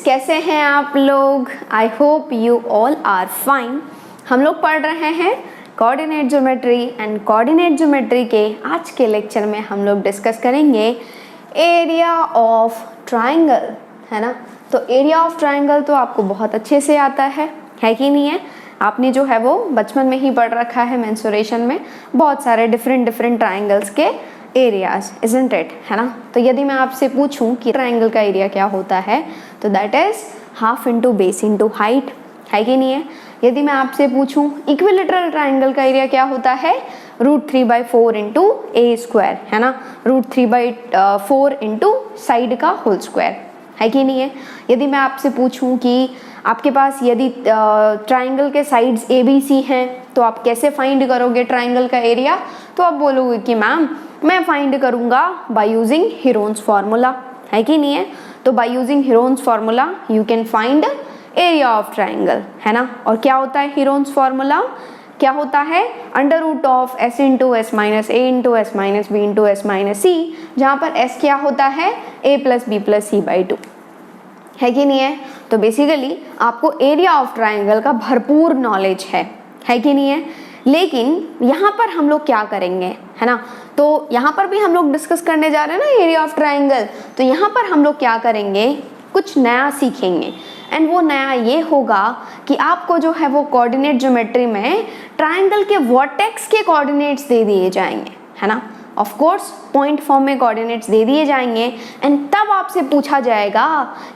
कैसे हैं आप लोग? I hope you all are fine. हम लोग पढ़ रहे हैं coordinate geometry and coordinate geometry के आज के लेक्चर में हम लोग डिस्कस करेंगे एरिया ऑफ ट्राइंगल, है ना। तो एरिया ऑफ ट्राइंगल तो आपको बहुत अच्छे से आता है कि नहीं है? आपने जो है वो बचपन में ही पढ़ रखा है मेंसुरेशन में बहुत सारे डिफरेंट ट्राइंगल्स के एरियाज, इजंट इट, है ना। तो यदि मैं आपसे पूछूं कि ट्राइंगल का एरिया क्या होता है तो that is half into base into height, है कि नहीं है? यदि मैं आपसे पूछूं इक्विलेटरल ट्राइंगल का एरिया क्या होता है, √3/4 इंटू ए स्क्वायर, है ना। √3/4 इंटू साइड का होल स्क्वायर, है कि नहीं है? यदि मैं आपसे पूछूं कि आपके पास यदि ट्राइंगल के साइड्स ABC हैं तो आप कैसे फाइंड करोगे ट्राइंगल का एरिया, तो आप बोलोगे कि मैम मैं फाइंड करूंगा बाय यूजिंग हीरोन्स फार्मूला, है कि नहीं है? तो by using Heron's formula you can find area of triangle, है ना। और क्या होता है हीरोन्स फार्मूला? क्या होता है? √S into S minus A into S minus B into S minus C, जहाँ पर S क्या होता है A plus B plus C/2, है कि नहीं है? तो बेसिकली आपको एरिया ऑफ ट्राइंगल का भरपूर नॉलेज है कि नहीं है? लेकिन यहाँ पर हम लोग क्या करेंगे, है ना। तो यहाँ पर भी हम लोग डिस्कस करने जा रहे हैं ना एरिया ऑफ ट्राइंगल। तो यहाँ पर हम लोग क्या करेंगे, कुछ नया सीखेंगे। एंड वो नया ये होगा कि आपको जो है वो कोऑर्डिनेट ज्योमेट्री में ट्राइंगल के वर्टेक्स के कोऑर्डिनेट्स दे दिए जाएंगे, है ना। ऑफ कोर्स पॉइंट फॉर्म में कोऑर्डिनेट्स दे दिए जाएंगे एंड तब आपसे पूछा जाएगा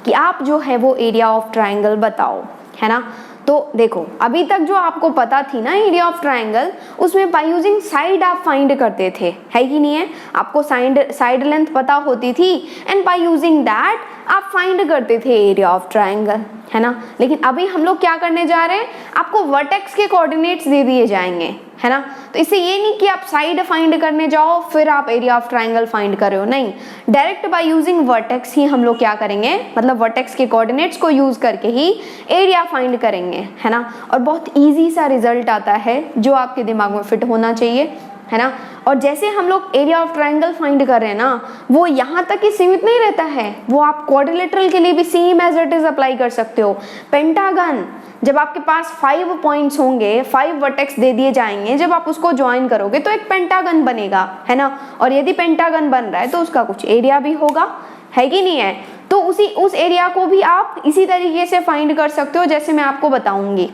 कि आप जो है वो एरिया ऑफ ट्राइंगल बताओ, है ना। तो देखो अभी तक जो आपको पता थी ना एरिया ऑफ ट्राइंगल, उसमें बाय यूजिंग साइड आप फाइंड करते थे, है कि नहीं है? आपको साइड लेंथ पता होती थी एंड बाय यूजिंग दैट आप फाइंड करते थे एरिया ऑफ ट्राइंगल, है ना। लेकिन अभी हम लोग क्या करने जा रहे हैं, आपको वर्टेक्स के कोऑर्डिनेट्स दे दिए जाएंगे, है ना। तो इससे ये नहीं कि आप साइड फाइंड करने जाओ फिर आप एरिया ऑफ ट्राइंगल फाइंड कर रहे हो, नहीं। डायरेक्ट बाय यूजिंग वर्टेक्स ही हम लोग क्या करेंगे, मतलब वर्टेक्स के कोऑर्डिनेट्स को यूज करके ही एरिया फाइंड करेंगे, है ना। और बहुत इजी सा रिजल्ट आता है जो आपके दिमाग में फिट होना चाहिए, है ना। और जैसे हम लोग एरिया ऑफ ट्राइंगल फाइंड कर रहे हैं ना, वो यहाँ तक ही सीमित नहीं रहता है, वो आप क्वाड्रिलेटरल के लिए भी same as it is apply कर सकते हो। पेंटागन, जब आपके पास 5 पॉइंट्स होंगे, 5 वर्टेक्स दे दिए जाएंगे, जब आप उसको ज्वाइन करोगे तो एक पेंटागन बनेगा, है ना। और यदि पेंटागन बन रहा है तो उसका कुछ एरिया भी होगा, है कि नहीं है? तो उस एरिया को भी आप इसी तरीके से फाइंड कर सकते हो जैसे मैं आपको बताऊंगी।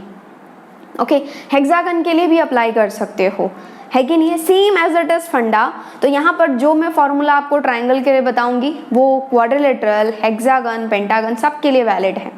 ओके, हेक्सागन के लिए भी अप्लाई कर सकते हो, है कि नहीं है? सेम एज इट इज फंडा। तो यहाँ पर जो मैं फॉर्मूला आपको ट्राइंगल के लिए बताऊंगी वो क्वाड्रिलेटरल, हेक्सागन, पेंटागन सब के लिए वैलिड है।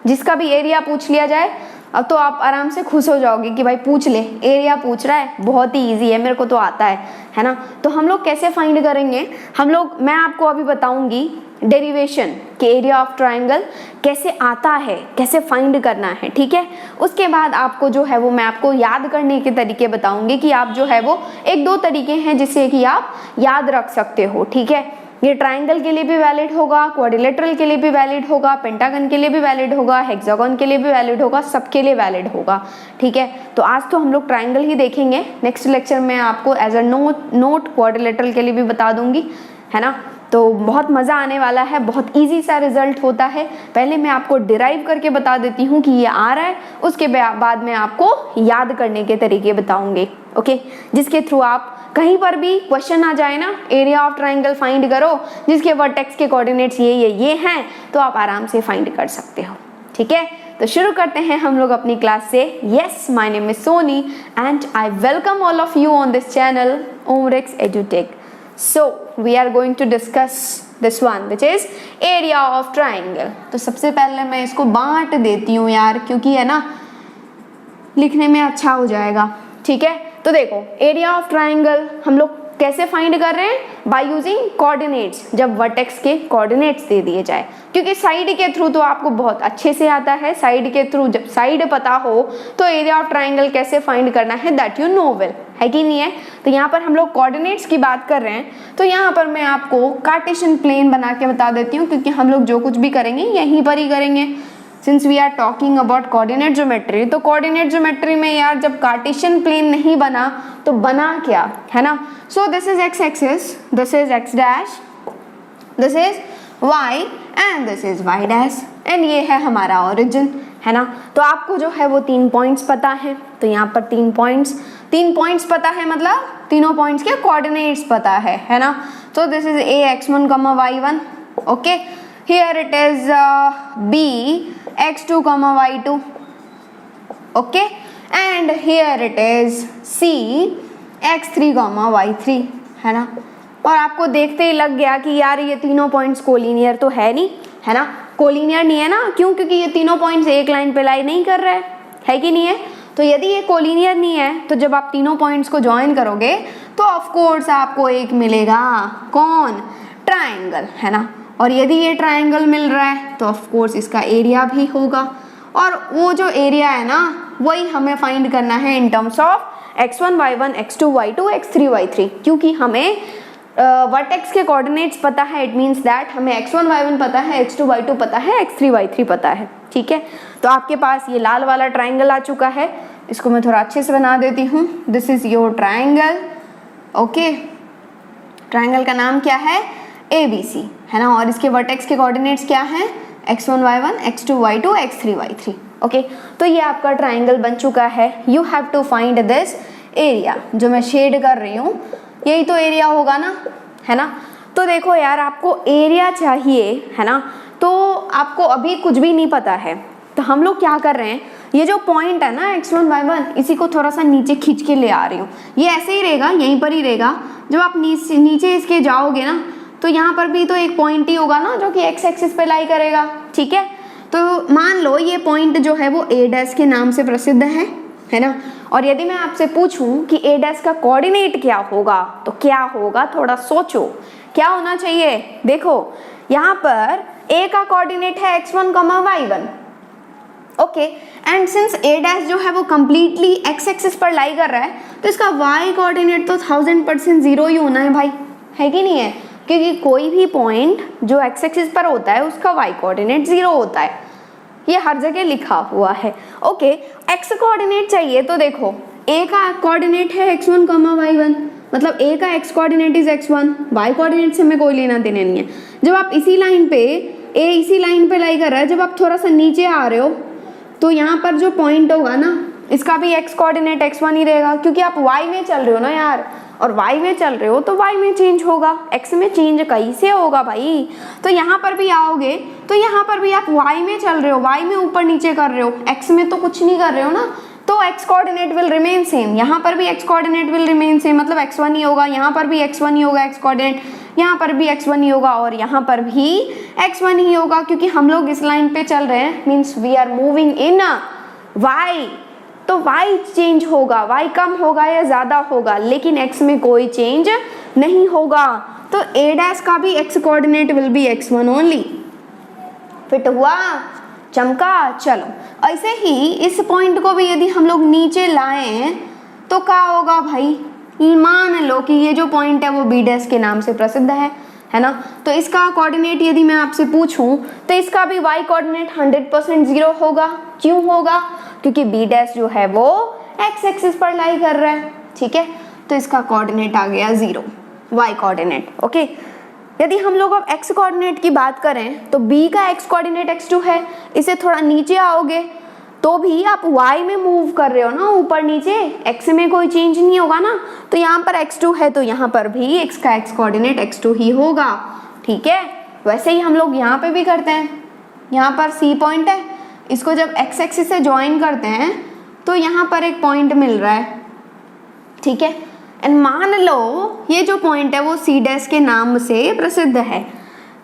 जिसका भी एरिया पूछ लिया जाए अब तो आप आराम से खुश हो जाओगे कि भाई पूछ ले, एरिया पूछ रहा है, बहुत ही इजी है, मेरे को तो आता है ना। तो हम लोग कैसे फाइंड करेंगे, मैं आपको अभी बताऊंगी डेरिवेशन के एरिया ऑफ ट्राइंगल कैसे आता है, कैसे फाइंड करना है, ठीक है। उसके बाद आपको जो है वो मैं आपको याद करने के तरीके बताऊंगी कि आप जो है वो 1-2 तरीके हैं जिससे कि आप याद रख सकते हो, ठीक है। ये ट्राइंगल के लिए भी वैलिड होगा, क्वाड्रिलेटरल के लिए भी वैलिड होगा, पेंटागन के लिए भी वैलिड होगा, हेक्सागन के लिए भी वैलिड होगा, सबके लिए वैलिड होगा, ठीक है। तो आज तो हम लोग ट्राइंगल ही देखेंगे, नेक्स्ट लेक्चर में आपको एज अ नोट क्वाड्रिलेटरल के लिए भी बता दूंगी, है ना। तो बहुत मज़ा आने वाला है, बहुत इजी सा रिजल्ट होता है। पहले मैं आपको डिराइव करके बता देती हूँ कि ये आ रहा है, उसके बाद में आपको याद करने के तरीके बताऊंगे, ओके। जिसके थ्रू आप कहीं पर भी क्वेश्चन आ जाए ना, एरिया ऑफ ट्राइंगल फाइंड करो जिसके वर्टेक्स के कोऑर्डिनेट्स ये हैं, तो आप आराम से फाइंड कर सकते हो, ठीक है। तो शुरू करते हैं हम लोग अपनी क्लास से। Yes, my name is Soni and I welcome all of you on this channel Omrex एजुटेक। So we are going to discuss this one which is area of triangle। तो सबसे पहले मैं इसको बांट देती हूँ यार, क्योंकि है ना लिखने में अच्छा हो जाएगा, ठीक है। तो देखो एरिया ऑफ ट्राइंगल हम लोग कैसे फाइंड कर रहे हैं, बाय यूजिंग कोऑर्डिनेट्स, जब वर्टेक्स के कोऑर्डिनेट्स दे दिए जाए। क्योंकि साइड के थ्रू तो आपको बहुत अच्छे से आता है, साइड के थ्रू जब साइड पता हो तो एरिया ऑफ ट्राइंगल कैसे फाइंड करना है दैट यू नो वेल, है कि नहीं है। तो यहाँ पर हम लोग कोऑर्डिनेट्स की बात कर रहे हैं, तो यहाँ पर मैं आपको कार्टेशियन प्लेन बना के बता देती हूँ, क्योंकि हम लोग जो कुछ भी करेंगे यहीं पर ही करेंगे। Since we are talking about coordinate geometry, तो कोऑर्डिनेट ज्योमेट्री में यार जब कार्टेशियन प्लेन नहीं बना तो बना क्या, है ना। So this is X axis, this is X dash, this is Y and this is Y dash, and ये है हमारा ओरिजिन, है ना। तो आपको जो है वो 3 पॉइंट्स पता है, तो यहाँ पर 3 पॉइंट्स पता है, मतलब तीनों पॉइंट्स के कोऑर्डिनेट्स पता है ना। तो this is a x1, y1, okay. Here it is b x2, y2, okay, and here it is c x3, y3, है ना। और आपको देखते ही लग गया कि यार ये तीनों पॉइंट्स कोलिनियर तो है नहीं, है ना, कोलिनियर नहीं है ना। क्यों? क्योंकि ये तीनों पॉइंट्स एक लाइन पे लाई नहीं कर रहे है कि नहीं है। तो यदि ये कोलिनियर नहीं है तो जब आप तीनों पॉइंट्स को ज्वाइन करोगे तो ऑफ कोर्स आपको एक मिलेगा, कौन? ट्रायंगल, है ना। और यदि ये ट्रायंगल मिल रहा है तो ऑफ कोर्स इसका एरिया भी होगा, और वो जो एरिया है ना वही हमें फाइंड करना है in terms of x1, y1, x2, y2, x3, y3। क्योंकि हमें वर्टेक्स के कोऑर्डिनेट्स पता है, इट मीन्स दैट हमें x1, y1 पता है, x2, y2 पता है, x3, y3 पता है, ठीक है। तो आपके पास ये लाल वाला ट्रायंगल आ चुका है, इसको मैं थोड़ा अच्छे से बना देती हूँ। This is your triangle, okay. Triangle का नाम क्या है? ABC, है ना। और इसके वर्टेक्स के कोऑर्डिनेट्स क्या हैं? x1, y1, x2, y2, x3, y3, okay. तो ये आपका ट्रायंगल बन चुका है। You have to find this area, जो मैं शेड कर रही हूँ यही तो एरिया होगा ना, है ना। तो देखो यार, आपको एरिया चाहिए, है ना। तो आपको अभी कुछ भी नहीं पता है, तो हम लोग क्या कर रहे हैं, ये जो पॉइंट है ना x1, y1, इसी को थोड़ा सा नीचे खींच के ले आ रही हूँ। ये ऐसे ही रहेगा, यहीं पर ही रहेगा। जब आप नीचे इसके जाओगे ना तो यहाँ पर भी तो एक पॉइंट ही होगा ना जो कि x एक्सिस पे लाई करेगा, ठीक है। तो मान लो ये पॉइंट जो है वो a' के नाम से प्रसिद्ध है ना। और यदि मैं आपसे पूछूं कि a' का कोऑर्डिनेट क्या होगा तो क्या होगा, थोड़ा सोचो, क्या होना चाहिए। देखो यहाँ पर a का कोऑर्डिनेट है x1, y1, okay. And since a' जो है वो कंप्लीटली x एक्सिस पर लाई कर रहा है तो इसका y कोऑर्डिनेट तो 1000% जीरो ही होना है भाई, है कि नहीं है। क्योंकि कोई भी पॉइंट जो x एक्सिस पर होता है उसका y कोऑर्डिनेट 0 होता है, ये हर जगह लिखा हुआ है, ओके। x कोऑर्डिनेट चाहिए तो देखो a का कोऑर्डिनेट है x1, y1, मतलब a का x coordinate is x1, y coordinate से हमें कोई लेना देना नहीं है। जब आप इसी लाइन पे a इसी लाइन पे लाई कर रहा है, जब आप थोड़ा सा नीचे आ रहे हो तो यहाँ पर जो पॉइंट होगा ना इसका भी x कोऑर्डिनेट x1 ही रहेगा, क्योंकि आप y में चल रहे हो ना यार, और y में चल रहे हो तो y में चेंज होगा, x में चेंज कैसे होगा भाई। तो यहाँ पर भी आओगे तो यहाँ पर भी आप y में चल रहे हो, y में ऊपर नीचे कर रहे हो, x में तो कुछ नहीं कर रहे हो ना, तो x coordinate will remain same. यहाँ पर भी x coordinate will remain same, मतलब x1 ही होगा, यहाँ पर भी x1 ही होगा x कोऑर्डिनेट, यहाँ पर भी x1 ही होगा और यहाँ पर भी x1 ही होगा, क्योंकि हम लोग इस लाइन पे चल रहे हैं, means we are moving in y। तो y चेंज होगा, y कम होगा या ज़्यादा होगा, लेकिन x में कोई चेंज नहीं होगा। तो a' का भी x coordinate will be x1 only. Fit हुआ? चमका? चलो ऐसे ही इस पॉइंट को भी यदि हम लोग नीचे लाएं तो क्या होगा भाई, मान लो कि ये जो पॉइंट है वो b' के नाम से प्रसिद्ध है ना। तो इसका कोऑर्डिनेट यदि मैं आपसे पूछूं तो इसका भी y कोऑर्डिनेट 100% 0 होगा। क्यों होगा? क्योंकि b' जो है वो x एक्सिस पर लाई कर रहा है, ठीक है। तो इसका कोऑर्डिनेट आ गया 0, y कोऑर्डिनेट, ओके। यदि हम लोग अब x कोऑर्डिनेट की बात करें तो b का x कोऑर्डिनेट x2 है, इसे थोड़ा नीचे आओगे तो भी आप y में मूव कर रहे हो ना, ऊपर नीचे, x में कोई चेंज नहीं होगा ना। तो यहाँ पर x2 है तो यहाँ पर भी x का x कोऑर्डिनेट x2 ही होगा, ठीक है। वैसे ही हम लोग यहाँ पे भी करते हैं, यहाँ पर C पॉइंट है, इसको जब x एक्सिस से ज्वाइन करते हैं तो यहाँ पर एक पॉइंट मिल रहा है, ठीक है। एंड मान लो ये जो पॉइंट है वो C' के नाम से प्रसिद्ध है,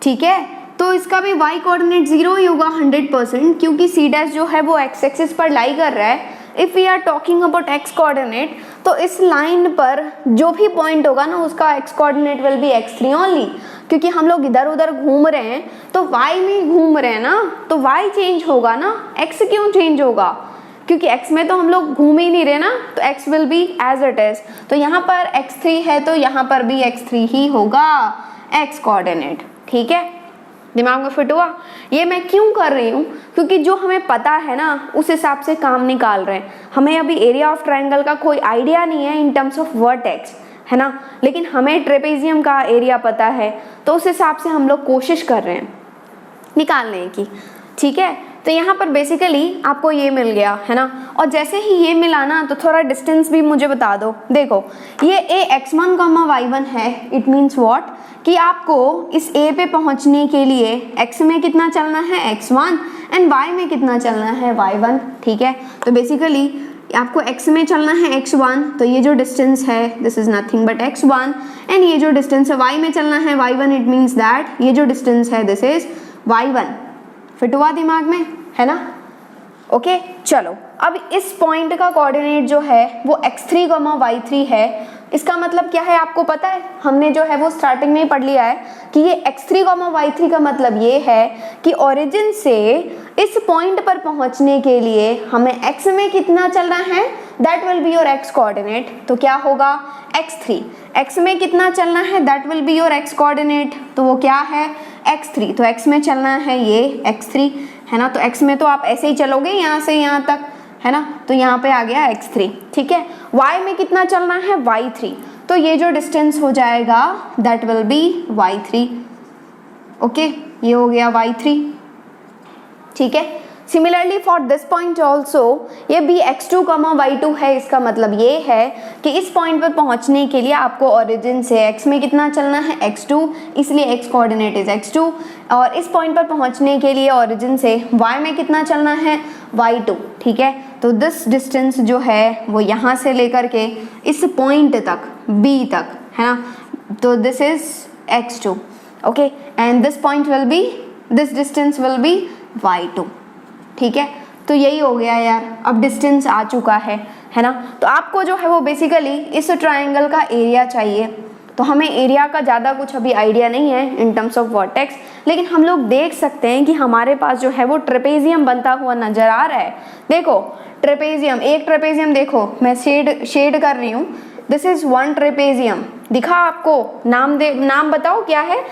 ठीक है। तो इसका भी y कोऑर्डिनेट 0 ही होगा 100%, क्योंकि C' जो है वो x एक्सिस पर लाई कर रहा है। If we are talking about x coordinate तो इस लाइन पर जो भी पॉइंट होगा ना उसका x coordinate will be x3 only, क्योंकि हम लोग इधर उधर घूम रहे हैं तो y में घूम रहे हैं ना, तो y चेंज होगा ना, x क्यों चेंज होगा, क्योंकि x में तो हम लोग घूम ही नहीं रहे ना, तो x will be as it is. तो यहाँ पर x3 है तो यहाँ पर भी x3 ही होगा x कोऑर्डिनेट, ठीक है। दिमाग में फिट हुआ? ये मैं क्यों कर रही हूँ, क्योंकि जो हमें पता है ना उस हिसाब से काम निकाल रहे हैं। हमें अभी एरिया ऑफ ट्रायंगल का कोई आइडिया नहीं है इन टर्म्स ऑफ वर्टेक्स, है ना, लेकिन हमें ट्रेपेजियम का एरिया पता है, तो उस हिसाब से हम लोग कोशिश कर रहे हैं निकालने की, ठीक है। तो यहाँ पर बेसिकली आपको ये मिल गया है ना, और जैसे ही ये मिला ना तो थोड़ा डिस्टेंस भी मुझे बता दो। देखो ये a x1, y1 है, इट मीन्स व्हाट कि आपको इस a पे पहुंचने के लिए x में कितना चलना है x1 एंड y में कितना चलना है y1, ठीक है। तो बेसिकली आपको x में चलना है x1, तो ये जो डिस्टेंस है this is nothing but x1, and ये जो डिस्टेंस है y में चलना है y1, इट मीन्स दैट ये जो डिस्टेंस है दिस इज y1। फिट हुआ दिमाग में, है ना? ओके चलो, अब इस पॉइंट का कोऑर्डिनेट जो है वो x3, y3 है। इसका मतलब क्या है आपको पता है? हमने जो है वो स्टार्टिंग में ही पढ़ लिया है कि ये x3, y3 का मतलब ये है कि ओरिजिन से इस पॉइंट पर पहुंचने के लिए हमें x में कितना चलना है, that will be your x coordinate. तो क्या होगा x3, x में कितना चलना है, that will be your x coordinate, तो वो क्या है x3। तो x में चलना है ये x3, है ना। तो x में तो आप ऐसे ही चलोगे यहाँ से यहाँ तक, है ना, तो यहाँ पे आ गया x3, ठीक है। y में कितना चलना है y3, तो ये जो डिस्टेंस हो जाएगा that will B y3। Okay ये हो गया y3, ठीक है। Similarly for this point also ये भी x2, y2 है। इसका मतलब ये है कि इस पॉइंट पर पहुंचने के लिए आपको ओरिजिन से x में कितना चलना है x2, इसलिए x कोऑर्डिनेट इज x2, और इस पॉइंट पर पहुंचने के लिए ओरिजिन से y में कितना चलना है y2, ठीक है। तो दिस डिस्टेंस जो है वो यहाँ से लेकर के इस पॉइंट तक b तक, है ना, तो this is x2, okay, and this point will be, this distance will be y2, ठीक है। तो यही हो गया यार, अब डिस्टेंस आ चुका है ना। तो आपको जो है वो बेसिकली इस ट्रायंगल का एरिया चाहिए। तो हमें एरिया का ज़्यादा कुछ अभी आइडिया नहीं है इन टर्म्स ऑफ वर्टेक्स, लेकिन हम लोग देख सकते हैं कि हमारे पास जो है वो ट्रेपेजियम बनता हुआ नजर आ रहा है। देखो ट्रेपेजियम, एक ट्रेपेजियम देखो, मैं शेड कर रही हूँ, दिस इज वन ट्रेपेजियम। दिखा आपको? नाम बताओ क्या है?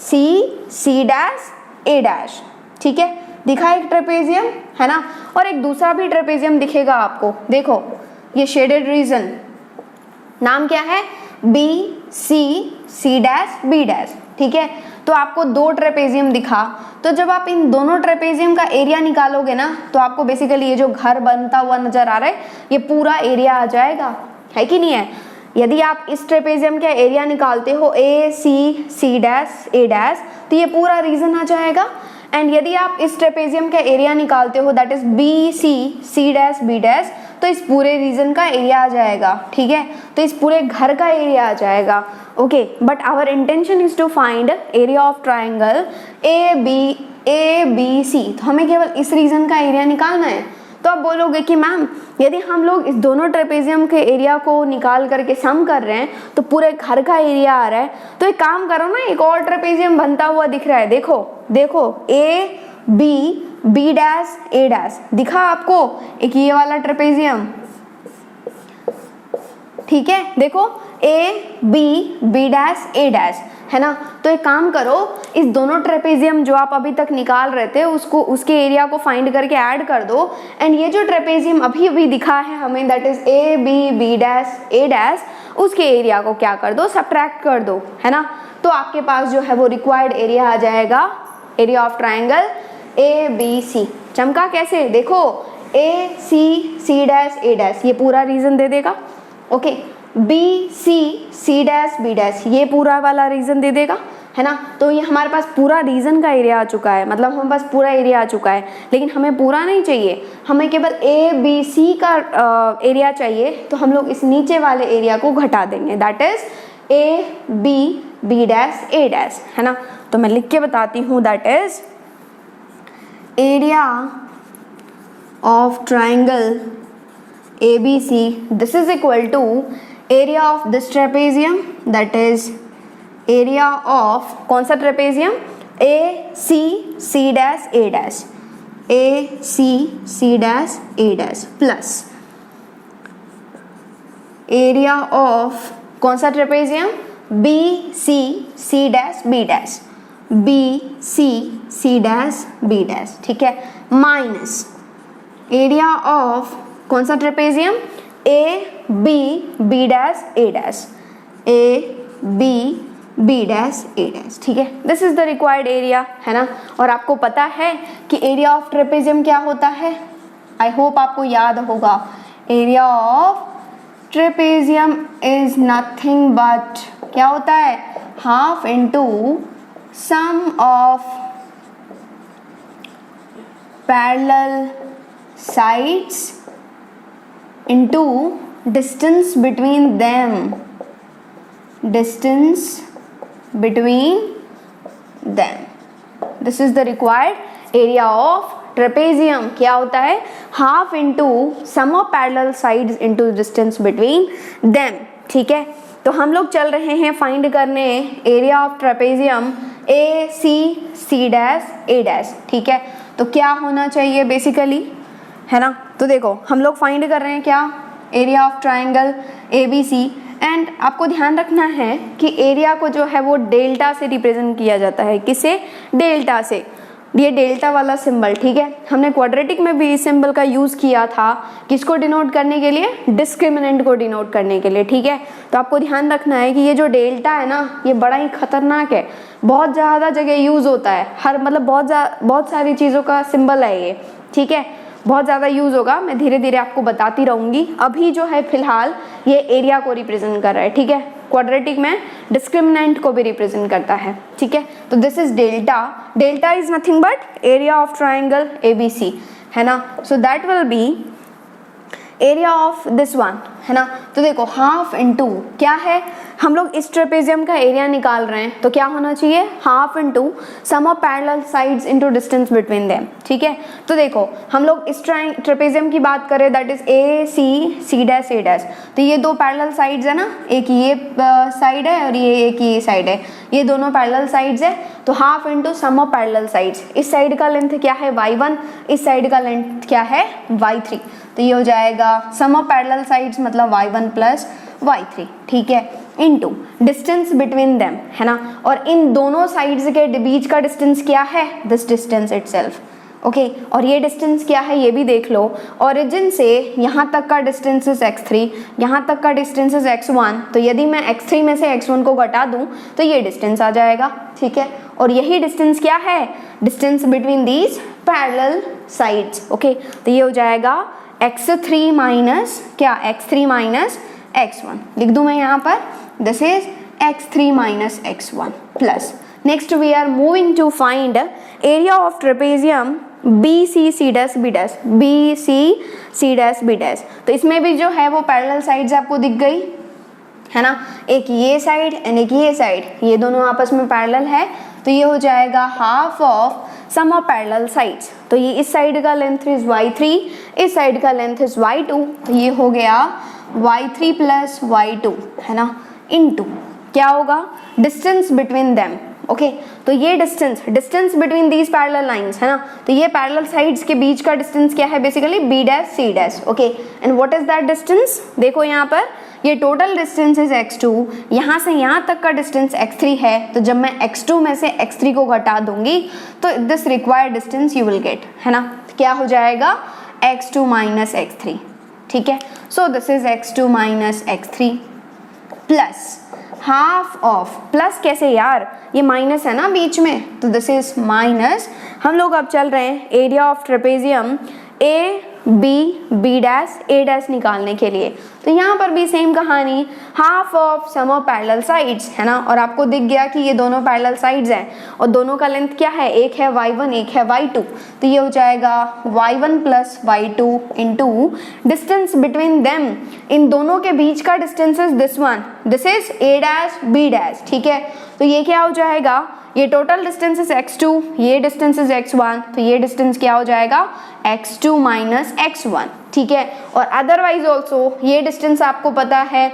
C डैश A डैश, ठीक है। दिखा एक ट्रेपेजियम, है ना, और एक दूसरा भी ट्रेपेजियम दिखेगा आपको। देखो ये शेडेड रीजन, नाम क्या है? C डैश B डैश, ठीक है। तो आपको दो ट्रेपेजियम दिखा, तो जब आप इन दोनों ट्रेपेजियम का एरिया निकालोगे ना तो आपको बेसिकली ये जो घर बनता हुआ नजर आ रहा है ये पूरा एरिया आ जाएगा, है कि नहीं है। यदि आप इस ट्रेपेजियम का एरिया निकालते हो C डैश A डैश, तो ये पूरा रीजन आ जाएगा। एंड यदि आप इस ट्रेपेजियम का एरिया निकालते हो that is C dash B dash, तो इस पूरे रीजन का एरिया आ जाएगा, ठीक है। तो इस पूरे घर का एरिया आ जाएगा, okay. But our intention is to find area of triangle ABC, तो हमें केवल इस रीजन का एरिया निकालना है। तो आप बोलोगे कि मैम यदि हम लोग इस दोनों ट्रेपेजियम के एरिया को निकाल करके सम कर रहे हैं तो पूरे घर का एरिया आ रहा है, तो एक काम करो ना, एक और ट्रेपेजियम बनता हुआ दिख रहा है, देखो B डैश A डैश, दिखा आपको एक ये वाला ट्रेपेजियम, ठीक है। देखो B डैश A डैश, है ना। तो एक काम करो, इस दोनों ट्रेपेजियम जो आप अभी तक निकाल रहे थे उसको, उसके एरिया को फाइंड करके ऐड कर दो, एंड ये जो ट्रेपेजियम अभी दिखा है हमें that is B dash A dash, उसके एरिया को क्या कर दो, सब्ट्रैक्ट कर दो, है ना। तो आपके पास जो है वो रिक्वायर्ड एरिया आ जाएगा, एरिया ऑफ ट्राइंगल ABC। चमका कैसे? देखो C डैश A डैश, ये पूरा रीजन दे देगा, okay. C dash B dash, ये पूरा वाला रीजन दे देगा, है ना। तो ये हमारे पास पूरा रीजन का एरिया आ चुका है, मतलब हमारे पास पूरा एरिया आ चुका है। लेकिन हमें पूरा नहीं चाहिए, हमें केवल ABC का एरिया चाहिए। तो हम लोग इस नीचे वाले एरिया को घटा देंगे, that is B dash A dash, है ना। तो मैं लिख के बताती हूँ, that is area of triangle ABC, this is equal to area of this trapezium, that is area of कौन सा trapezium? C dash A dash, C dash A dash plus area of कौन सा trapezium? C dash B dash, C dash B dash, ठीक है, minus area of कौन सा trapezium? B dash A dash, B dash A dash, ठीक है। This is the required area, है ना। और आपको पता है कि एरिया ऑफ ट्रेपेजियम क्या होता है, आई होप आपको याद होगा। Area of trapezium is nothing but क्या होता है, half into sum of parallel sides into distance between them, distance between them. This is the required area of trapezium. क्या होता है, half into sum of parallel sides into distance between them, ठीक है। तो हम लोग चल रहे हैं फाइंड करने area of trapezium A C dash A dash, ठीक है। तो क्या होना चाहिए बेसिकली, है ना। तो देखो हम लोग फाइंड कर रहे हैं क्या, area of triangle A B C. And आपको ध्यान रखना है कि एरिया को जो है वो डेल्टा से रिप्रेजेंट किया जाता है, किसे, डेल्टा से। ये डेल्टा वाला सिंबल, ठीक है। हमने क्वाड्रेटिक में भी इस सिंबल का यूज किया था, किसको डिनोट करने के लिए, डिस्क्रिमिनेंट को डिनोट करने के लिए, ठीक है। तो आपको ध्यान रखना है कि ये जो डेल्टा है ना, ये बड़ा ही खतरनाक है, बहुत ज़्यादा जगह यूज होता है, हर मतलब बहुत सारी चीज़ों का सिंबल है ये, ठीक है। बहुत ज़्यादा यूज होगा, मैं धीरे धीरे आपको बताती रहूंगी। अभी जो है फिलहाल ये एरिया को रिप्रेजेंट कर रहा है, ठीक है। क्वाड्रेटिक में डिस्क्रिमिनेंट को भी रिप्रेजेंट करता है, ठीक है। तो this is delta, delta is nothing but area of triangle ABC, है ना। So that will B area of this one, है ना। तो देखो हाफ इंटू क्या है, हम लोग इस ट्रेपेजियम का एरिया निकाल रहे हैं, तो क्या होना चाहिए, half into sum of parallel sides into distance between them, ठीक है। तो देखो हम लोग इस ट्रेपेजियम की बात करें, that is A C dash A dash. तो ये दो पैरेलल साइड्स है ना, एक ये साइड है और ये एक ये साइड है, ये दोनों पैरेलल साइड्स है। तो half into sum of parallel sides, इस साइड का लेंथ क्या है y1, इस साइड का लेंथ क्या है y3। तो ये हो जाएगा सम ऑफ पैरेलल साइड्स मतलब y1 प्लस y3, ठीक है, इनटू डिस्टेंस बिटवीन देम, है ना। और इन दोनों साइड्स के बीच का डिस्टेंस क्या है, दिस डिस्टेंस इटसेल्फ, ओके। और ये डिस्टेंस क्या है ये भी देख लो, ओरिजिन से यहाँ तक का डिस्टेंस इज x3, यहाँ तक का डिस्टेंस इज x1। तो यदि मैं x3 में से x1 को घटा दूं तो ये डिस्टेंस आ जाएगा, ठीक है। और यही डिस्टेंस क्या है, distance between these parallel sides, okay. तो ये हो जाएगा x3 माइनस क्या, x3 माइनस x1 लिख दूं मैं यहाँ पर, this is x3 minus x1 plus. Next we are moving to find area of trapezium BC dash B dash, BC dash B dash. तो इसमें भी जो है वो पैरेलल साइड्स आपको दिख गई, है ना। एक ये साइड एंड एक ये साइड, ये दोनों आपस में पैरेलल है। तो ये हो जाएगा half of sum of parallel sides. तो ये इस साइड का लेंथ इज y3, इस साइड का लेंथ इज y2। तो ये हो गया y3 प्लस y2, है ना, इनटू क्या होगा, डिस्टेंस बिटवीन देम, ओके। तो ये distance between these parallel lines, है ना। तो ये पैरेलल साइड्स के बीच का डिस्टेंस क्या है, basically B dash C dash, okay. And what is that distance, देखो यहाँ पर ये टोटल डिस्टेंस इज x2, यहाँ से यहाँ तक का डिस्टेंस x3 है। तो जब मैं x2 में से x3 को घटा दूंगी तो this required distance you will get, है ना। क्या हो जाएगा, x2 माइनस x3, ठीक है। So this is x2 minus x3 plus half of, plus कैसे यार, ये माइनस है ना बीच में, तो दिस इज माइनस। हम लोग अब चल रहे हैं area of trapezium B dash A dash निकालने के लिए। तो यहाँ पर भी सेम कहानी, half of sum of parallel sides, है ना। और आपको दिख गया कि ये दोनों पैरेलल साइड्स हैं और दोनों का लेंथ क्या है, एक है y1 एक है y2। तो ये हो जाएगा y1 plus y2 into distance between them, इन दोनों के बीच का distance is this one, this is A dash B dash, ठीक है। तो ये क्या हो जाएगा, ये टोटल डिस्टेंस इज x2, ये डिस्टेंस इज x1। तो ये डिस्टेंस क्या हो जाएगा, x2 माइनस x1, ठीक है। और अदरवाइज ऑल्सो ये डिस्टेंस आपको पता है,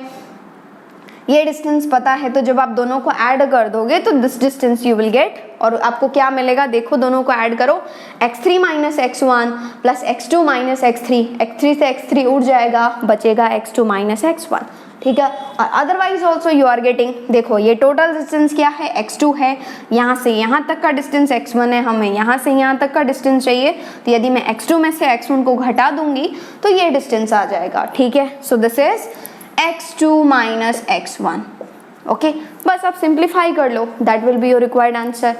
ये डिस्टेंस पता है, तो जब आप दोनों को ऐड कर दोगे तो this distance you will get. और आपको क्या मिलेगा, देखो दोनों को ऐड करो, x3 minus x1 plus x2 minus x3, x3 से x3 उड़ जाएगा, बचेगा x2 माइनस x1, ठीक है। और otherwise also you are getting, देखो ये टोटल डिस्टेंस क्या है, x2 है, यहाँ से यहाँ तक का डिस्टेंस x1 है, हमें यहाँ से यहाँ तक का डिस्टेंस चाहिए। तो यदि मैं x2 में से x1 को घटा दूंगी तो ये डिस्टेंस आ जाएगा, ठीक है। So this is x2 minus x1, okay. बस आप सिंप्लीफाई कर लो, that will be your required answer.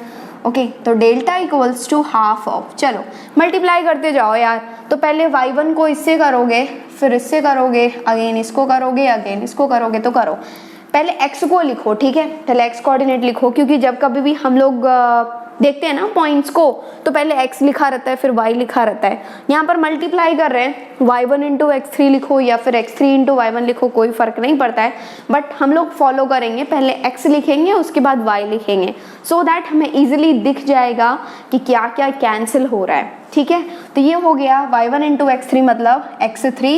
Okay, तो delta equals to half of, चलो मल्टीप्लाई करते जाओ यार। तो पहले y1 को इससे करोगे, फिर इससे करोगे, अगेन इसको करोगे, अगेन इसको करोगे, तो करो। पहले x को लिखो, ठीक है, पहले x कोऑर्डिनेट लिखो, क्योंकि जब कभी भी हम लोग देखते हैं ना पॉइंट्स को, तो पहले x लिखा रहता है, फिर y लिखा रहता है। यहाँ पर मल्टीप्लाई कर रहे हैं, y1 इंटू x3 लिखो या फिर x3 इंटू y1 लिखो, कोई फर्क नहीं पड़ता है, बट हम लोग फॉलो करेंगे, पहले x लिखेंगे उसके बाद y लिखेंगे, सो दैट हमें इजिली दिख जाएगा कि क्या क्या कैंसिल हो रहा है, ठीक है। तो ये हो गया y1 इंटू x3 मतलब x3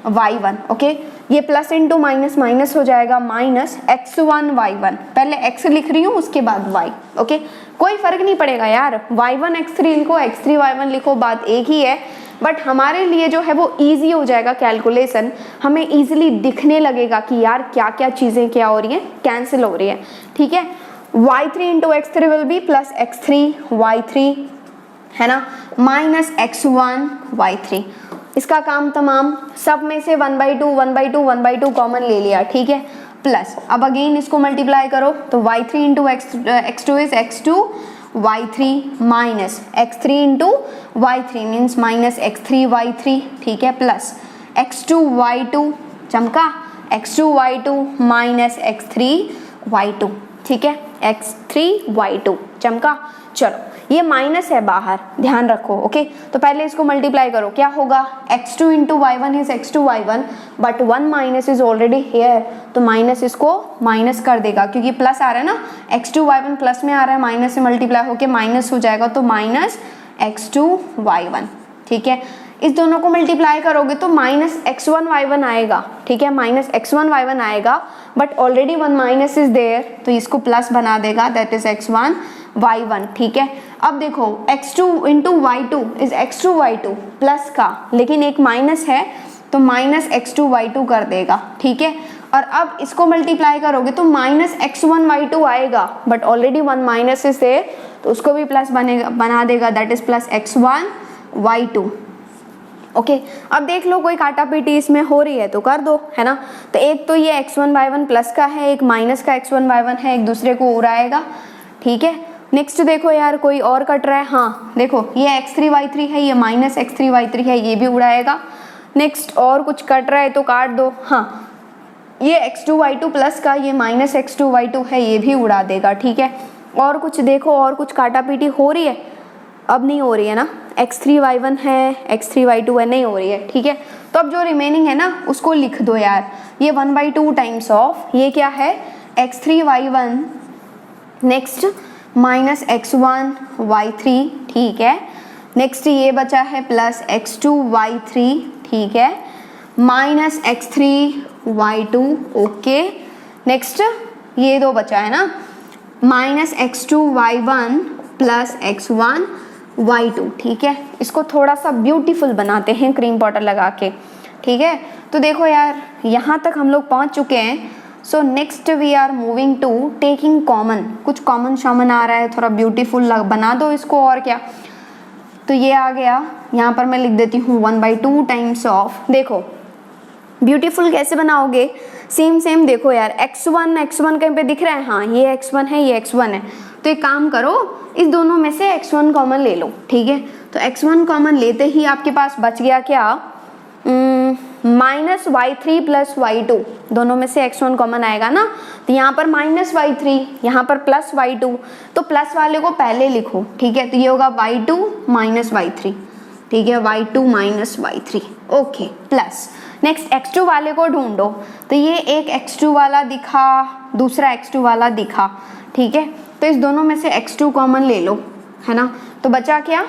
y1, ओके। ये प्लस इंटू माइनस माइनस हो जाएगा, माइनस x1 y1, पहले x लिख रही हूँ उसके बाद y, ओके। कोई फर्क नहीं पड़ेगा यार, y1 x3 लिखो, x3 y1 लिखो, बात एक ही है, बट हमारे लिए जो है वो इजी हो जाएगा कैलकुलेशन, हमें इजीली दिखने लगेगा कि यार क्या क्या चीज़ें क्या हो रही हैं, कैंसिल हो रही है, ठीक है। y3 into x3 will be plus x3 y3, है ना, माइनस x1 y3। इसका काम तमाम, सब में से 1/2 1/2 1/2 कॉमन ले लिया, ठीक है, प्लस अब अगेन इसको मल्टीप्लाई करो, तो y3 into x2 is x2 y3 minus x3 into y3 means minus x3 y3, ठीक है, प्लस x2 y2, चमका, x2 y2 minus x3 y2, ठीक है, x3 y2 चमका। चलो ये माइनस है बाहर, ध्यान रखो, ओके। तो पहले इसको मल्टीप्लाई करो, क्या होगा, x2 into y1 is x2 y1, but 1 minus is already hair, तो माइनस इसको माइनस कर देगा, क्योंकि प्लस आ रहा है ना, x2 y1 प्लस में आ रहा है, माइनस से मल्टीप्लाई होके माइनस हो जाएगा, तो माइनस x2 y1, ठीक है। इस दोनों को मल्टीप्लाई करोगे तो माइनस x1 y1 आएगा, ठीक है, माइनस x1 y1 आएगा, but already 1 minus is there, तो इसको प्लस बना देगा, दैट इज x1 y1, ठीक है। अब देखो x2 into y2 is x2 y2 plus का, लेकिन एक माइनस है तो माइनस x2 y2 कर देगा, ठीक है। और अब इसको मल्टीप्लाई करोगे तो माइनस x1 y2 आएगा, but already 1 minus is there, तो उसको भी प्लस बना देगा, that is plus x1 y2, okay. अब देख लो कोई काटा पीटी इसमें हो रही है तो कर दो, है ना। तो एक तो ये x1 y1 प्लस का है, एक माइनस का x1 y1 है, एक दूसरे को उड़ाएगा, ठीक है। नेक्स्ट देखो यार कोई और कट रहा है, हाँ देखो ये x3 y3 है, ये माइनस x3 y3 है, ये भी उड़ाएगा। नेक्स्ट और कुछ कट रहा है तो काट दो, हाँ ये x2 y2 प्लस का, ये माइनस x2 y2 है, ये भी उड़ा देगा, ठीक है। और कुछ देखो, और कुछ काटा पीटी हो रही है, अब नहीं हो रही है ना, x3 y1 है, x3 y2 है, नहीं हो रही है, ठीक है। तो अब जो रिमेनिंग है ना उसको लिख दो यार, ये 1/2 टाइम्स ऑफ ये क्या है, x3 y1, next minus x1 y3, ठीक है। नेक्स्ट ये बचा है प्लस x2 y3, ठीक है, minus x3 y2, okay. Next ये दो बचा है ना, minus x2 y1 plus x1 y2, ठीक है। इसको थोड़ा सा ब्यूटीफुल बनाते हैं क्रीम पाउडर लगा के, ठीक है। तो देखो यार यहाँ तक हम लोग पहुँच चुके हैं, so next we are moving to taking common, कुछ कॉमन शामन आ रहा है, थोड़ा ब्यूटीफुल बना दो इसको, और क्या। तो ये आ गया, यहाँ पर मैं लिख देती हूँ 1/2 टाइम्स ऑफ, देखो ब्यूटीफुल कैसे बनाओगे, सेम देखो यार, x1 कहीं पे दिख रहा है, हाँ ये x1 है, ये x1 है, तो एक काम करो इस दोनों में से x1 कॉमन ले लो, ठीक है। तो x1 कॉमन लेते ही आपके पास बच गया क्या, माइनस y3 प्लस y2, दोनों में से x1 कॉमन आएगा ना, तो यहाँ पर माइनस y3, यहाँ पर प्लस y2, तो प्लस वाले को पहले लिखो, ठीक है। तो ये होगा y2 माइनस y3, ठीक है, y2 minus y3, okay, plus next x2 वाले को ढूंढो, तो ये एक x2 वाला दिखा, दूसरा x2 वाला दिखा, ठीक है। तो इस दोनों में से x2 कॉमन ले लो, है ना। तो बचा क्या,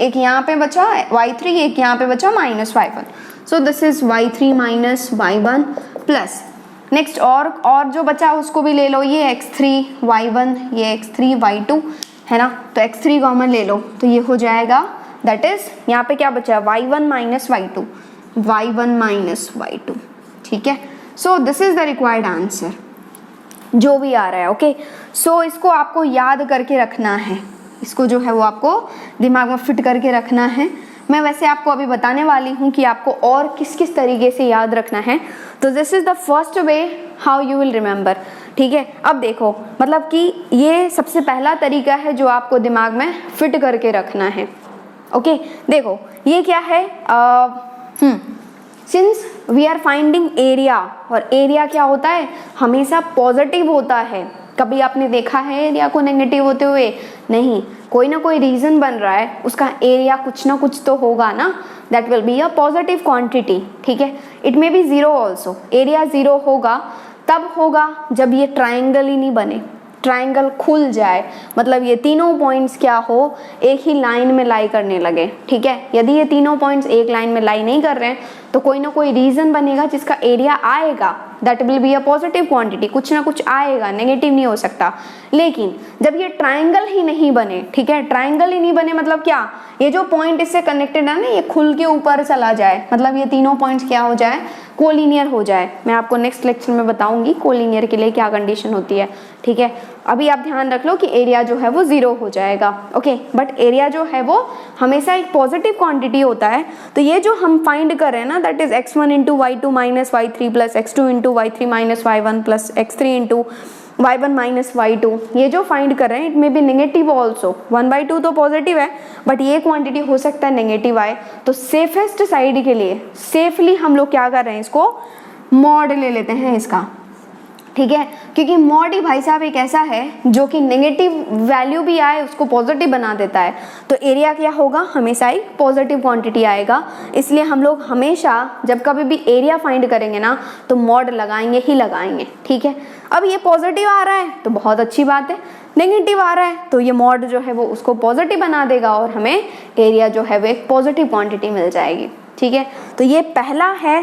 एक यहाँ पे बचा y3, एक यहाँ पे बचा minus y1, so this is y3 minus y1 plus next और जो बचा उसको भी ले लो, ये x3 y1, ये x3 y2, है ना। तो x3 कॉमन ले लो, तो ये हो जाएगा, दैट इज यहाँ पे क्या बचा, y1 minus y2, y1 minus y2, ठीक है। So this is the required answer जो भी आ रहा है, ओके। सो इसको आपको याद करके रखना है, इसको जो है वो आपको दिमाग में फिट करके रखना है। मैं वैसे आपको अभी बताने वाली हूँ कि आपको और किस किस तरीके से याद रखना है। तो this is the first way how you will remember, ठीक है। अब देखो मतलब कि ये सबसे पहला तरीका है जो आपको दिमाग में फिट करके रखना है। ओके देखो ये क्या है, since we are finding area, और एरिया क्या होता है, हमेशा पॉजिटिव होता है। कभी आपने देखा है एरिया को नेगेटिव होते हुए? नहीं, कोई ना कोई रीजन बन रहा है, उसका एरिया कुछ ना कुछ तो होगा ना, that will be a positive quantity. ठीक है, it may be zero also. Area zero होगा तब होगा जब ये ट्राइंगल ही नहीं बने, ट्राइंगल खुल जाए, मतलब ये तीनों पॉइंट्स क्या हो, एक ही लाइन में लाई करने लगे। ठीक है, यदि ये तीनों पॉइंट्स एक लाइन में लाई नहीं कर रहे हैं तो कोई ना कोई रीजन बनेगा जिसका एरिया आएगा, that will be a positive quantity, कुछ ना कुछ आएगा, नेगेटिव नहीं हो सकता। लेकिन जब ये ट्राइंगल ही नहीं बने, ठीक है, ट्राइंगल ही नहीं बने मतलब क्या, ये जो पॉइंट इससे कनेक्टेड है ना, ये खुल के ऊपर चला जाए, मतलब ये तीनों पॉइंट्स क्या हो जाए, कोलिनियर हो जाए। मैं आपको नेक्स्ट लेक्चर में बताऊंगी कोलिनियर के लिए क्या कंडीशन होती है। ठीक है, अभी आप ध्यान रख लो कि एरिया जो है वो जीरो हो जाएगा। ओके, बट एरिया जो है वो हमेशा एक पॉजिटिव क्वांटिटी होता है। तो ये जो हम फाइंड कर रहे हैं ना, that is x1 into y2 minus y3 plus x2 into y3 minus y1 plus x3 into y1 minus y2, ये जो फाइंड कर रहे हैं it may be negative also. 1/2 तो पॉजिटिव है बट ये क्वांटिटी हो सकता है नेगेटिव आए। तो सेफेस्ट साइड के लिए सेफली हम लोग क्या कर रहे हैं, इसको मॉड ले लेते हैं इसका। ठीक है, क्योंकि मॉड ही भाई साहब एक ऐसा है जो कि नेगेटिव वैल्यू भी आए उसको पॉजिटिव बना देता है। तो एरिया क्या होगा, हमेशा एक पॉजिटिव क्वांटिटी आएगा। इसलिए हम लोग हमेशा जब कभी भी एरिया फाइंड करेंगे ना तो मॉड लगाएंगे ही लगाएंगे। ठीक है, अब ये पॉजिटिव आ रहा है तो बहुत अच्छी बात है, नेगेटिव आ रहा है तो ये मॉड जो है वो उसको पॉजिटिव बना देगा और हमें एरिया जो है वो एक पॉजिटिव क्वांटिटी मिल जाएगी। ठीक है, तो ये पहला है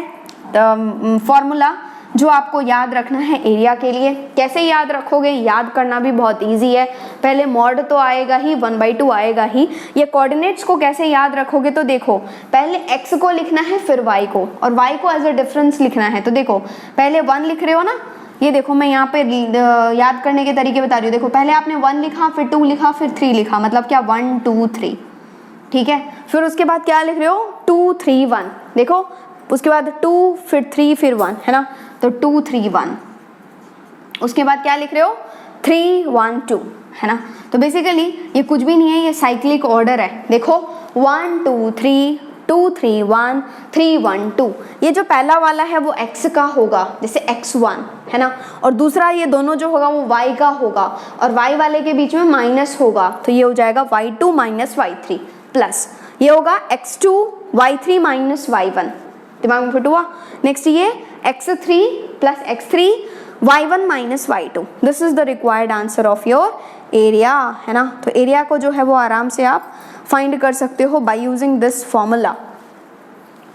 फॉर्मूला जो आपको याद रखना है एरिया के लिए। कैसे याद रखोगे, याद करना भी बहुत इजी है। पहले मॉड तो आएगा ही, 1/2 आएगा ही। ये कोऑर्डिनेट्स को कैसे याद रखोगे, तो देखो पहले x को लिखना है फिर y को, और y को एज अ डिफरेंस लिखना है। तो देखो पहले 1 लिख रहे हो ना, ये देखो मैं यहाँ पे याद करने के तरीके बता रही हूँ। देखो पहले आपने 1 लिखा, फिर 2 लिखा, फिर 3 लिखा, मतलब क्या 1 2 3। ठीक है, फिर उसके बाद क्या लिख रहे हो, 2 3 1। देखो उसके बाद 2 फिर 3 फिर 1, है ना, तो 2 3 1। उसके बाद क्या लिख रहे हो, 3 1 2, है ना। तो बेसिकली ये कुछ भी नहीं है, ये साइक्लिक ऑर्डर है। देखो 1 2 3 2 3 1 3 1 2। ये जो पहला वाला है वो x का होगा, जैसे x1, है ना, और दूसरा ये दोनों जो होगा वो y का होगा, और y वाले के बीच में माइनस होगा, तो ये हो जाएगा y2 माइनस y3 प्लस ये होगा x2 y3 माइनस y1। दिमाग में फिट हुआ। नेक्स्ट ये x3 plus x3 y1 minus y2। This is the required answer of your area, है ना। तो एरिया को जो है वो आराम से आप फाइंड कर सकते हो बाय यूजिंग दिस फॉर्मूला।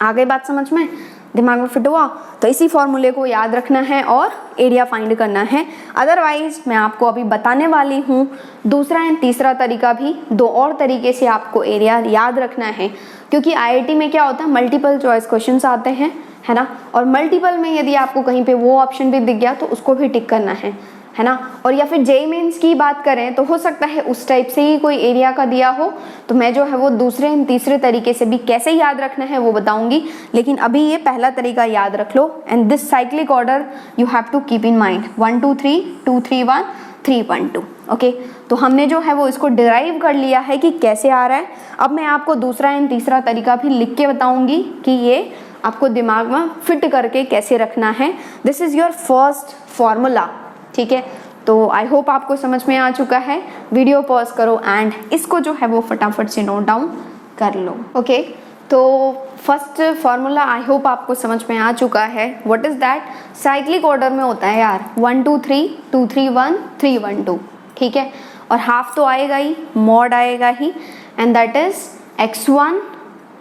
आ गई बात समझ में, दिमाग में फिट हुआ। तो इसी फॉर्मूले को याद रखना है और एरिया फाइंड करना है। अदरवाइज मैं आपको अभी बताने वाली हूँ दूसरा एंड तीसरा तरीका भी, 2 और तरीके से आपको एरिया याद रखना है। क्योंकि आईआईटी में क्या होता है, मल्टीपल चॉइस क्वेश्चंस आते हैं, है ना, और मल्टीपल में यदि आपको कहीं पे वो ऑप्शन भी दिख गया तो उसको भी टिक करना है ना। और या फिर जेईई मेंस की बात करें तो हो सकता है उस टाइप से ही कोई एरिया का दिया हो, तो मैं जो है वो दूसरे एंड तीसरे तरीके से भी कैसे याद रखना है वो बताऊंगी। लेकिन अभी ये पहला तरीका याद रख लो, and this cyclic order you have to keep in mind, 1 2 3 2 3 1 3 1 2। Okay, तो हमने जो है वो इसको डिराइव कर लिया है कि कैसे आ रहा है। अब मैं आपको दूसरा एंड तीसरा तरीका भी लिख के बताऊंगी कि ये आपको दिमाग में फिट करके कैसे रखना है। This is your first formula. ठीक है, तो आई होप आपको समझ में आ चुका है। वीडियो पॉज करो एंड इसको जो है वो फटाफट से नोट डाउन कर लो। ओके, तो फर्स्ट फॉर्मूला आई होप आपको समझ में आ चुका है। What is that, cyclic order में होता है यार, 1 2 3 2 3 1 3 1 2। ठीक है, और हाफ तो आएगा ही, मॉड आएगा ही, एंड दैट इज x1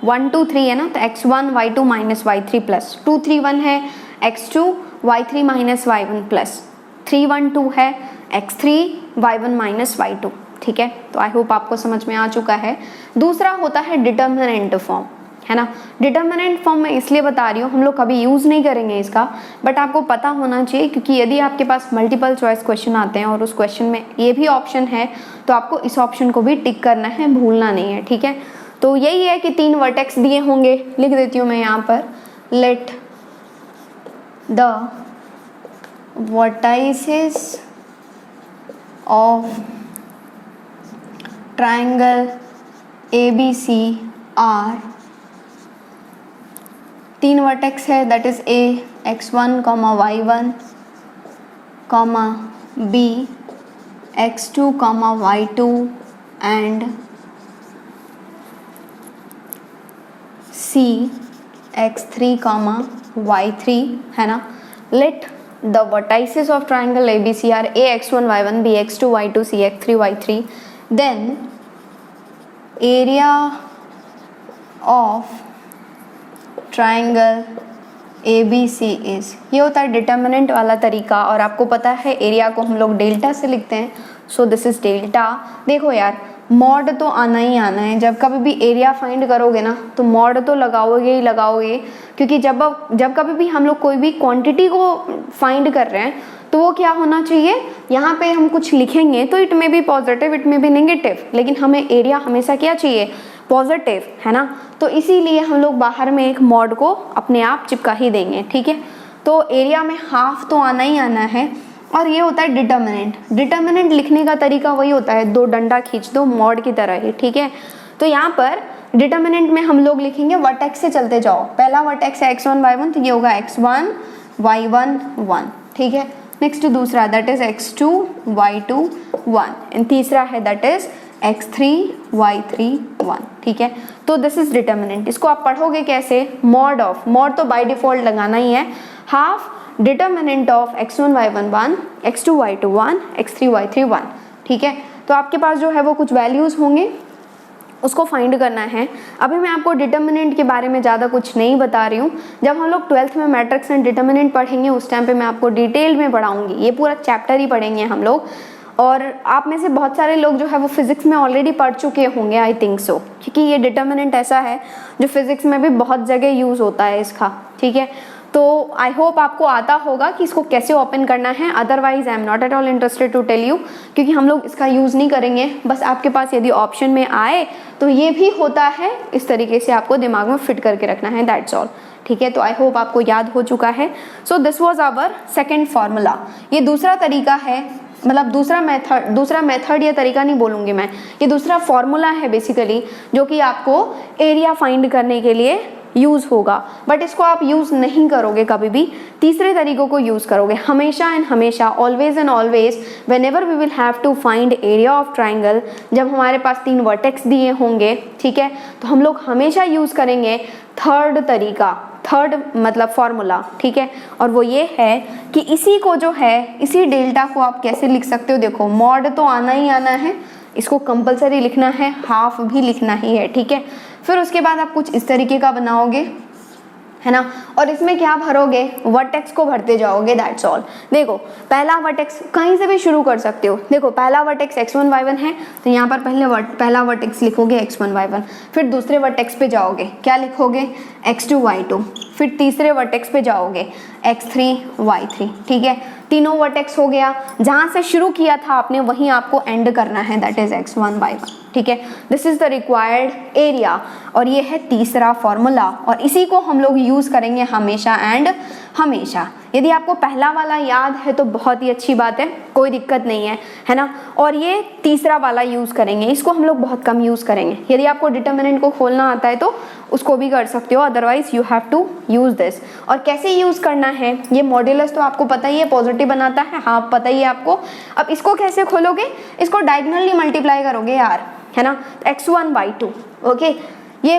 1 2 3 है ना, तो x1 y2 minus y3 plus 2 3 1 है x2 y3 minus y1 plus 3 1 2 है x3 y1 माइनस y2। ठीक है, तो आई होप आपको समझ में आ चुका है। दूसरा होता है डिटर्मिनेंट फॉर्म, है ना। डिटर्मिनेंट फॉर्म मैं इसलिए बता रही हूँ, हम लोग कभी यूज नहीं करेंगे इसका, बट आपको पता होना चाहिए, क्योंकि यदि आपके पास मल्टीपल चॉइस क्वेश्चन आते हैं और उस क्वेश्चन में ये भी ऑप्शन है तो आपको इस ऑप्शन को भी टिक करना है, भूलना नहीं है। ठीक है, तो यही है कि 3 वर्टेक्स दिए होंगे, लिख देती हूँ मैं यहाँ पर, let the vertices of triangle ABC are, तीन वर्टेक्स है, that is A x1, y1, B x2, y2 and C x3, y3 है ना. Let the vertices of triangle ABC are A x1, y1, B x2, y2, C x3, y3. Then area of triangle ABC is, ये होता है determinant वाला तरीका. और आपको पता है एरिया को हम लोग डेल्टा से लिखते हैं, सो दिस इज डेल्टा. देखो यार, मॉड तो आना ही आना है. जब कभी भी एरिया फाइंड करोगे ना तो मॉड तो लगाओगे ही लगाओगे, क्योंकि जब कभी भी हम लोग कोई भी क्वांटिटी को फाइंड कर रहे हैं तो वो क्या होना चाहिए, यहाँ पे हम कुछ लिखेंगे तो इट में बी पॉजिटिव, इट में बी नेगेटिव, लेकिन हमें एरिया हमेशा क्या चाहिए, पॉजिटिव, है ना. तो इसीलिए हम लोग बाहर में एक मॉड को अपने आप चिपका ही देंगे. ठीक है, तो एरिया में हाफ तो आना ही आना है. और ये होता है डिटर्मिनेंट. डिटर्मिनेंट लिखने का तरीका वही होता है, दो डंडा खींच दो, मॉड की तरह ही. ठीक है, तो यहाँ पर डिटर्मिनेंट में हम लोग लिखेंगे वर्टेक्स से चलते जाओ. पहला वर्टेक्स है x1, y1, तो ये होगा x1, y1, 1. ठीक है, नेक्स्ट दूसरा that is x2, y2, 1 and तीसरा है दैट इज x3, y3, 1. ठीक है, तो दिस इज डिटर्मिनेंट. इसको आप पढ़ोगे कैसे, मॉड ऑफ, मॉड तो बाय डिफॉल्ट लगाना ही है, half determinant of x1, y1, 1, x2, y2, 1, x3, y3, 1. ठीक है, तो आपके पास जो है वो कुछ वैल्यूज होंगे, उसको फाइंड करना है. अभी मैं आपको डिटर्मिनेंट के बारे में ज़्यादा कुछ नहीं बता रही हूँ. जब हम लोग 12th में मैट्रिक्स एंड डिटर्मिनेंट पढ़ेंगे उस टाइम पे मैं आपको डिटेल में पढ़ाऊंगी. ये पूरा चैप्टर ही पढ़ेंगे हम लोग. और आप में से बहुत सारे लोग जो है वो फिजिक्स में ऑलरेडी पढ़ चुके होंगे, आई थिंक सो, क्योंकि ये डिटर्मिनेंट ऐसा है जो फिजिक्स में भी बहुत जगह यूज़ होता है इसका. ठीक है, तो आई होप आपको आता होगा कि इसको कैसे ओपन करना है. Otherwise I am not at all interested to tell you, क्योंकि हम लोग इसका यूज़ नहीं करेंगे. बस आपके पास यदि ऑप्शन में आए तो ये भी होता है, इस तरीके से आपको दिमाग में फिट करके रखना है, दैट्स ऑल. ठीक है, तो आई होप आपको याद हो चुका है. So this was our second formula. ये दूसरा तरीका है, मतलब दूसरा मेथड या तरीका नहीं बोलूँगी मैं, ये दूसरा फॉर्मूला है बेसिकली, जो कि आपको एरिया फाइंड करने के लिए यूज़ होगा. बट इसको आप यूज़ नहीं करोगे कभी भी, तीसरे तरीकों को यूज़ करोगे हमेशा एंड हमेशा, always and always. Whenever we will have to find area of triangle, जब हमारे पास तीन वर्टेक्स दिए होंगे, ठीक है, तो हम लोग हमेशा यूज़ करेंगे थर्ड तरीका, थर्ड मतलब फॉर्मूला. ठीक है, और वो ये है कि इसी को जो है, इसी डेल्टा को आप कैसे लिख सकते हो. देखो, मॉड तो आना ही आना है, इसको कंपलसरी लिखना है, हाफ भी लिखना ही है. ठीक है, फिर उसके बाद आप कुछ इस तरीके का बनाओगे, है ना, और इसमें क्या भरोगे, वर्टेक्स को भरते जाओगे, दैट्स ऑल. देखो, पहला वर्टेक्स कहीं से भी शुरू कर सकते हो. देखो, पहला वर्टेक्स x1, y1 है, तो यहाँ पर पहला वर्टेक्स लिखोगे x1, y1. फिर दूसरे वर्टेक्स पे जाओगे, क्या लिखोगे, x2, y2. फिर तीसरे वर्टेक्स पे जाओगे x3, y3. ठीक है, तीनों वर्टेक्स हो गया. जहाँ से शुरू किया था आपने वहीं आपको एंड करना है, दैट इज x1, y1. ठीक है, this is the required area. और ये है तीसरा फॉर्मूला, और इसी को हम लोग यूज़ करेंगे हमेशा एंड हमेशा. यदि आपको पहला वाला याद है तो बहुत ही अच्छी बात है, कोई दिक्कत नहीं है, है ना. और ये तीसरा वाला यूज़ करेंगे, इसको हम लोग बहुत कम यूज़ करेंगे. यदि आपको डिटर्मिनेंट को खोलना आता है तो उसको भी कर सकते हो, otherwise you have to use this. और कैसे यूज़ करना है, ये मॉड्यूलस तो आपको पता ही है, पॉजिटिव बनाता है, हाँ पता ही है आपको. अब इसको कैसे खोलोगे, इसको डायगोनली मल्टीप्लाई करोगे यार, है ना, x1, y2. ओके, ये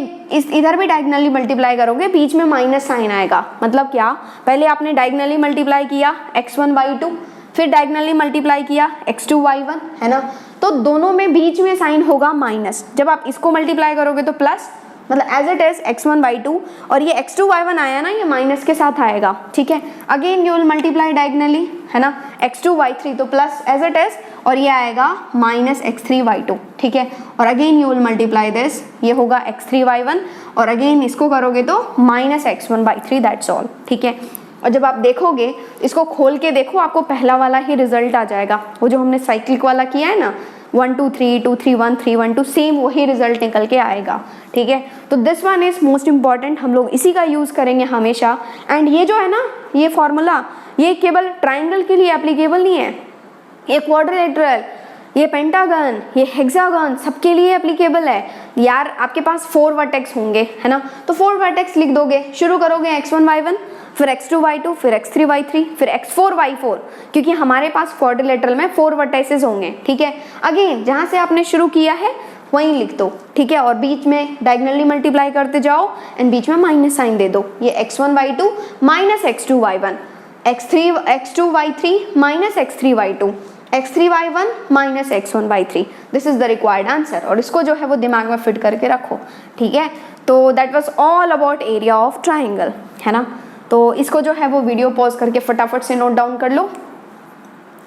इधर भी डायगोनली मल्टीप्लाई करोगे, बीच में माइनस साइन आएगा. मतलब क्या, पहले आपने डायगोनली मल्टीप्लाई किया x1, y2, फिर डायगोनली मल्टीप्लाई किया x2, y1, है ना, तो दोनों में बीच में साइन होगा माइनस. जब आप इसको मल्टीप्लाई करोगे तो प्लस, मतलब as it is x1, y2, और ये x2, y1 आया ना, ये माइनस के साथ आएगा. ठीक है, again you will multiply diagonally, है ना, x2, y3 तो प्लस एज इट इज, और ये आएगा माइनस x3, y2. ठीक है, और again you will multiply this, ये होगा x3, y1, और अगेन इसको करोगे तो minus x1, y3, that's all. ठीक है, और जब आप देखोगे, इसको खोल के देखो, आपको पहला वाला ही रिजल्ट आ जाएगा. वो जो हमने साइक्लिक वाला किया है ना, 1 2 3 2 3 1 3 1 2, सेम वही रिजल्ट निकल के आएगा. ठीक है, तो this one is most important, हम लोग इसी का यूज़ करेंगे हमेशा. एंड ये जो है ना, ये फॉर्मूला, ये केवल ट्राइंगल के लिए एप्लीकेबल नहीं है, ये क्वाड्रिलेटरल, ये पेंटागन, ये हेक्सागन सबके लिए एप्लीकेबल है। यार आपके पास 4 वर्टेक्स होंगे, है ना, तो 4 वर्टेक्स लिख दोगे, शुरू करोगे x1 y1, फिर x2 y2, फिर x3 y3, फिर x4 y4, क्योंकि हमारे पास क्वाड्रिलेटरल में 4 वर्टेक्सेस होंगे, ठीक है। अगेन जहाँ से आपने शुरू किया है वहीं लिख दो, ठीक है, और बीच में डायगोनली मल्टीप्लाई करते जाओ एंड बीच में माइनस साइन दे दो। ये x1 y2 minus x2 y1, x2 y3 minus x3 y2, x3 y1 minus x1 y3, this is the required answer. और इसको जो है वो दिमाग में फिट करके रखो, ठीक है। तो that was all about area of triangle, है ना। तो इसको जो है वो वीडियो पॉज करके फटाफट से नोट डाउन कर लो।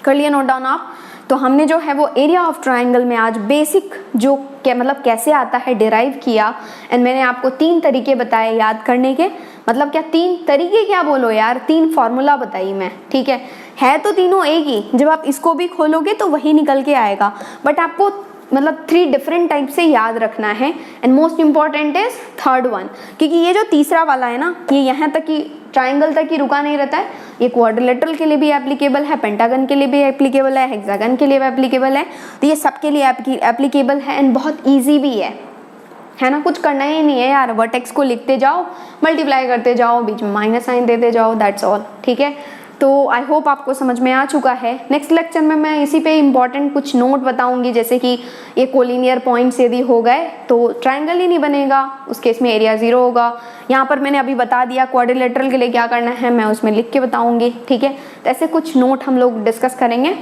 कर लिया नोट डाउन आप? तो हमने जो है वो एरिया ऑफ ट्राइंगल में आज बेसिक जो क्या मतलब कैसे आता है डिराइव किया, एंड मैंने आपको 3 तरीके बताए याद करने के। मतलब क्या 3 तरीके, क्या बोलो यार, 3 फॉर्मूला बताई मैं, ठीक है तो तीनों एक ही। जब आप इसको भी खोलोगे तो वही निकल के आएगा, बट आपको मतलब 3 डिफरेंट टाइप से याद रखना है। And most important is third one, क्योंकि ये जो तीसरा वाला है ना, ये यहाँ तक ही ट्राइंगल तक ही रुका नहीं रहता है, ये क्वाड्रिलेटरल के लिए भी एप्लीकेबल है, पेंटागन के लिए भी एप्लीकेबल है, हेक्सागन के लिए भी एप्लीकेबल है। तो ये सबके लिए एप्लीकेबल है एंड बहुत ईजी भी है ना। कुछ करना ही नहीं है यार, वर्टेक्स को लिखते जाओ, मल्टीप्लाई करते जाओ, बीच में माइनस साइन देते जाओ, दैट्स ऑल, ठीक है। तो आई होप आपको समझ में आ चुका है। नेक्स्ट लेक्चर में मैं इसी पे इंपॉर्टेंट कुछ नोट बताऊंगी, जैसे कि ये कोलिनियर पॉइंट्स यदि हो गए तो ट्राइंगल ही नहीं बनेगा, उस केस में एरिया 0 होगा। यहाँ पर मैंने अभी बता दिया क्वाड्रिलेटरल के लिए क्या करना है, मैं उसमें लिख के बताऊंगी, ठीक है। तो ऐसे कुछ नोट हम लोग डिस्कस करेंगे,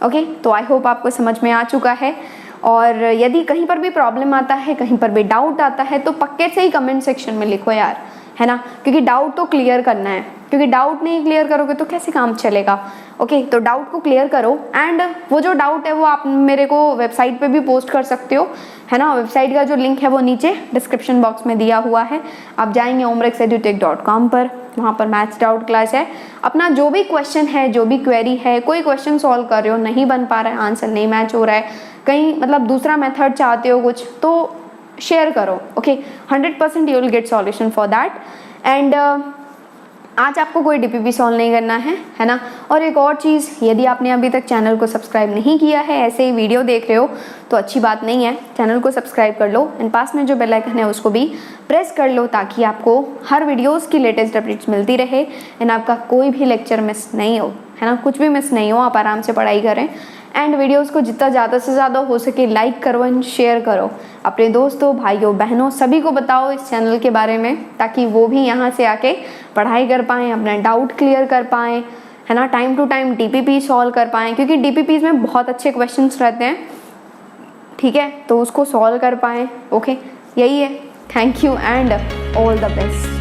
ओके। तो आई होप आपको समझ में आ चुका है। और यदि कहीं पर भी प्रॉब्लम आता है, कहीं पर भी डाउट आता है, तो पक्के से ही कमेंट सेक्शन में लिखो यार, है ना, क्योंकि डाउट तो क्लियर करना है, क्योंकि डाउट नहीं क्लियर करोगे तो कैसे काम चलेगा, ओके। तो डाउट को क्लियर करो, एंड वो जो डाउट है वो आप मेरे को वेबसाइट पे भी पोस्ट कर सकते हो, है ना। वेबसाइट का जो लिंक है वो नीचे डिस्क्रिप्शन बॉक्स में दिया हुआ है, आप जाएंगे omrexedutech.com पर, वहाँ पर मैथ्स डाउट क्लास है। अपना जो भी क्वेश्चन है, जो भी क्वेरी है, कोई क्वेश्चन सॉल्व कर रहे हो, नहीं बन पा रहा है, आंसर नहीं मैच हो रहा है, कहीं मतलब दूसरा मेथड चाहते हो कुछ, तो शेयर करो, okay. 100% you will get solution for that. And आज आपको कोई डीपीपी सॉल्व नहीं करना है ना। और एक और चीज़, यदि आपने अभी तक चैनल को सब्सक्राइब नहीं किया है, ऐसे ही वीडियो देख रहे हो तो अच्छी बात नहीं है, चैनल को सब्सक्राइब कर लो एंड पास में जो बेल आइकन है उसको भी प्रेस कर लो, ताकि आपको हर वीडियोस की लेटेस्ट अपडेट्स मिलती रहे एंड आपका कोई भी लेक्चर मिस नहीं हो, है ना, कुछ भी मिस नहीं हो, आप आराम से पढ़ाई करें। एंड वीडियोस को जितना ज़्यादा से ज़्यादा हो सके लाइक करो एंड शेयर करो, अपने दोस्तों, भाइयों, बहनों सभी को बताओ इस चैनल के बारे में, ताकि वो भी यहाँ से आके पढ़ाई कर पाएँ, अपना डाउट क्लियर कर पाएँ, है ना, time to time DPP solve कर पाएँ, क्योंकि डीपीपीज में बहुत अच्छे क्वेश्चंस रहते हैं, ठीक है, तो उसको सॉल्व कर पाएँ, ओके। यही है। Thank you and all the best.